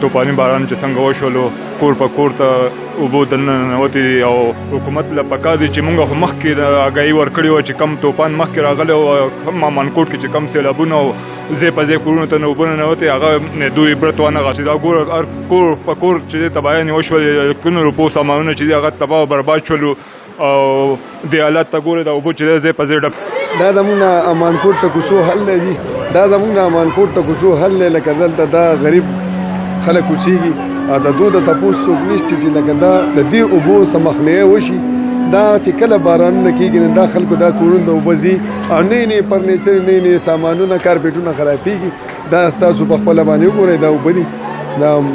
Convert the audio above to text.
توپاني باران چې څنګه وشولو کور په کور ته اوبه دننوتې دي او حکومت له پکار دي چې موږ خو مخکې اګاهي ورکړې وه چې کم توپان مخکې راغلی او مامنکوټ کې چې کم سیلابونه او ځای په ځای کورونو ته اوبه ننوتې هغه دوی عبرت وانغاښتې دا ګوره هر کور په کور چې دی تباهیانې وشولې لکونو روپو سامانونه چې دي هغه تباه او برباد شولو او دې حالت ته ګورې د اوبو چې دی ځای په ځای ډک دا زمونږ امانکوټ ته کوڅو حل دی دا زمونږ امانکوټ ته کوڅو حل دی لکه دلته دا غریب خلک اوسېږي او د دوی د تپوس څوک نشته چې لکه دا د دې اوبو څه مخنیوی وشي دا چې کله بارانونه کېږي نو دا خلکو دا کورونو ته اوبه ځي او نوي نوي فرنیچر نوي نوي سامانونه کارپېټونه خرابېږي دا ستاسو په خپله باندې وګورئ دا اوبه دي دا